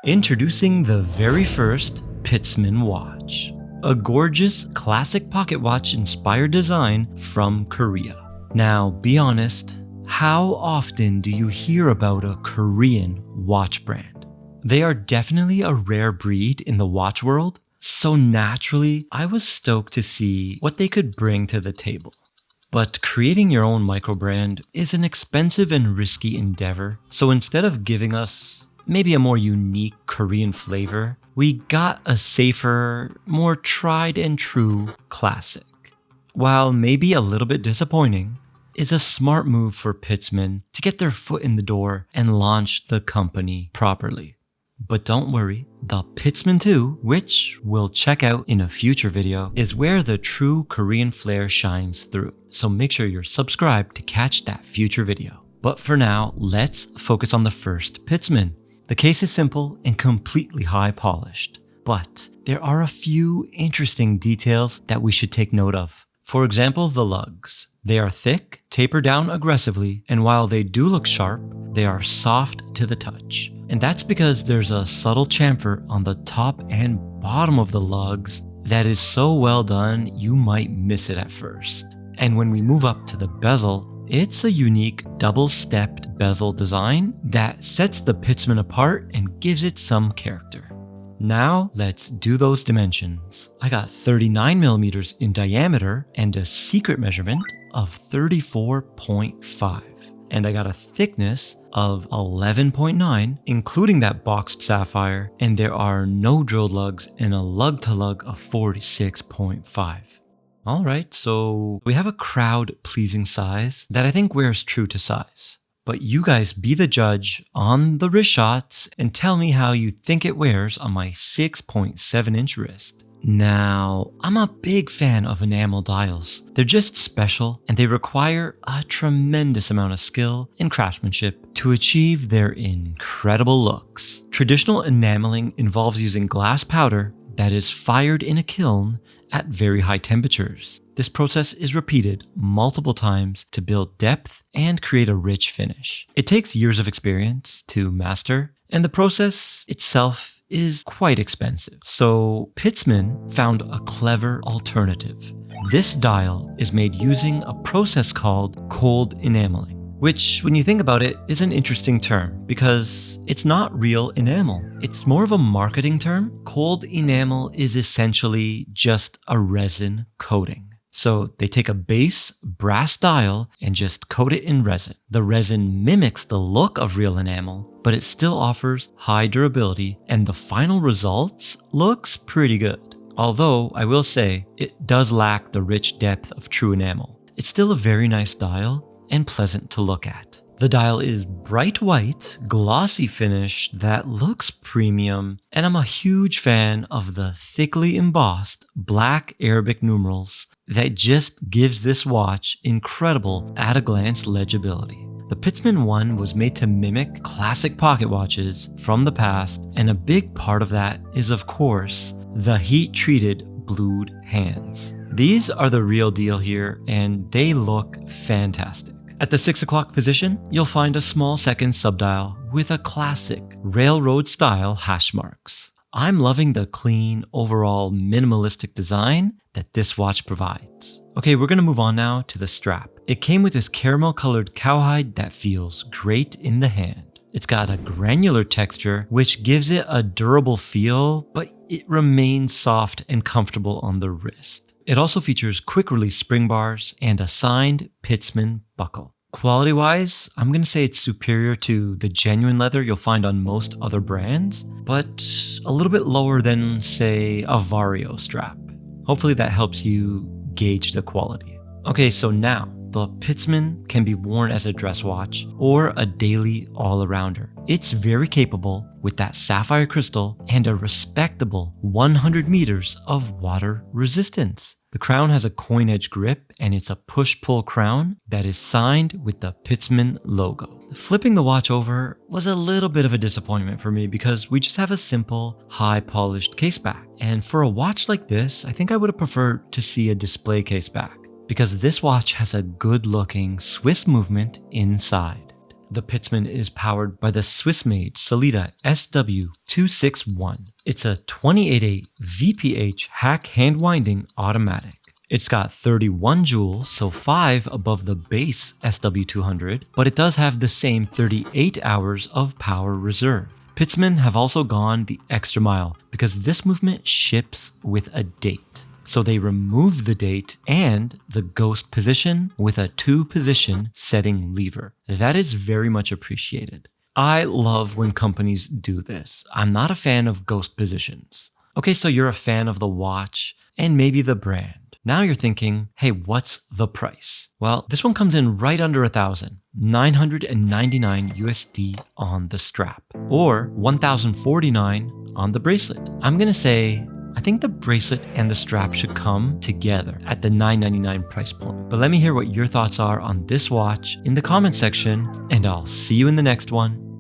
Introducing the very first Pitzmann watch, a gorgeous classic pocket watch inspired design from Korea. Now, be honest, how often do you hear about a Korean watch brand? They are definitely a rare breed in the watch world, so naturally, I was stoked to see what they could bring to the table. But creating your own microbrand is an expensive and risky endeavor, so instead of giving us maybe a more unique Korean flavor, we got a safer, more tried and true classic. While maybe a little bit disappointing, is a smart move for Pitzmann to get their foot in the door and launch the company properly. But don't worry, the Pitzmann 2, which we'll check out in a future video, is where the true Korean flair shines through. So make sure you're subscribed to catch that future video. But for now, let's focus on the first Pitzmann. The case is simple and completely high polished, but there are a few interesting details that we should take note of. For example, the lugs. They are thick, taper down aggressively, and while they do look sharp, they are soft to the touch. And that's because there's a subtle chamfer on the top and bottom of the lugs that is so well done you might miss it at first. And when we move up to the bezel, it's a unique double-stepped bezel design that sets the Pitzmann apart and gives it some character. Now let's do those dimensions. I got 39mm in diameter and a secret measurement of 34.5. And I got a thickness of 11.9, including that boxed sapphire, and there are no drilled lugs and a lug-to-lug of 46.5. Alright, so we have a crowd-pleasing size that I think wears true to size. But you guys be the judge on the wrist shots and tell me how you think it wears on my 6.7-inch wrist. Now, I'm a big fan of enamel dials. They're just special and they require a tremendous amount of skill and craftsmanship to achieve their incredible looks. Traditional enameling involves using glass powder that is fired in a kiln at very high temperatures. This process is repeated multiple times to build depth and create a rich finish. It takes years of experience to master, and the process itself is quite expensive. So Pitzmann found a clever alternative. This dial is made using a process called cold enameling, which, when you think about it, is an interesting term because it's not real enamel. It's more of a marketing term. Cold enamel is essentially just a resin coating. So they take a base brass dial and just coat it in resin. The resin mimics the look of real enamel, but it still offers high durability, and the final results looks pretty good. Although, I will say, it does lack the rich depth of true enamel. It's still a very nice dial and pleasant to look at. The dial is bright white, glossy finish that looks premium, and I'm a huge fan of the thickly embossed black Arabic numerals that just gives this watch incredible at-a-glance legibility. The Pitzmann 1 was made to mimic classic pocket watches from the past, and a big part of that is, of course, the heat-treated blued hands. These are the real deal here, and they look fantastic. At the 6 o'clock position, you'll find a small second subdial with a classic railroad-style hash marks. I'm loving the clean, overall minimalistic design that this watch provides. Okay, we're gonna move on now to the strap. It came with this caramel-colored cowhide that feels great in the hand. It's got a granular texture, which gives it a durable feel, but it remains soft and comfortable on the wrist. It also features quick-release spring bars and a signed Pitzmann buckle. Quality-wise, I'm going to say it's superior to the genuine leather you'll find on most other brands, but a little bit lower than, say, a Vario strap. Hopefully that helps you gauge the quality. Okay, so now, the Pitzmann can be worn as a dress watch or a daily all-arounder. It's very capable with that sapphire crystal and a respectable 100 meters of water resistance. The crown has a coin edge grip and it's a push-pull crown that is signed with the Pitzmann logo. Flipping the watch over was a little bit of a disappointment for me because we just have a simple, high-polished case back. And for a watch like this, I think I would have preferred to see a display case back, because this watch has a good-looking Swiss movement inside. the Pitzmann is powered by the Swiss-made Sellita SW261. It's a 28.8 VPH hack hand-winding automatic. It's got 31 joules, so 5 above the base SW200, but it does have the same 38 hours of power reserve. Pitzmann have also gone the extra mile because this movement ships with a date. So they remove the date and the ghost position with a 2-position setting lever. That is very much appreciated. I love when companies do this. I'm not a fan of ghost positions. Okay, so you're a fan of the watch and maybe the brand. Now you're thinking, hey, what's the price? Well, this one comes in right under $1,000, $999 USD on the strap, or $1,049 on the bracelet. I'm gonna say, I think the bracelet and the strap should come together at the $999 price point. But let me hear what your thoughts are on this watch in the comment section, and I'll see you in the next one.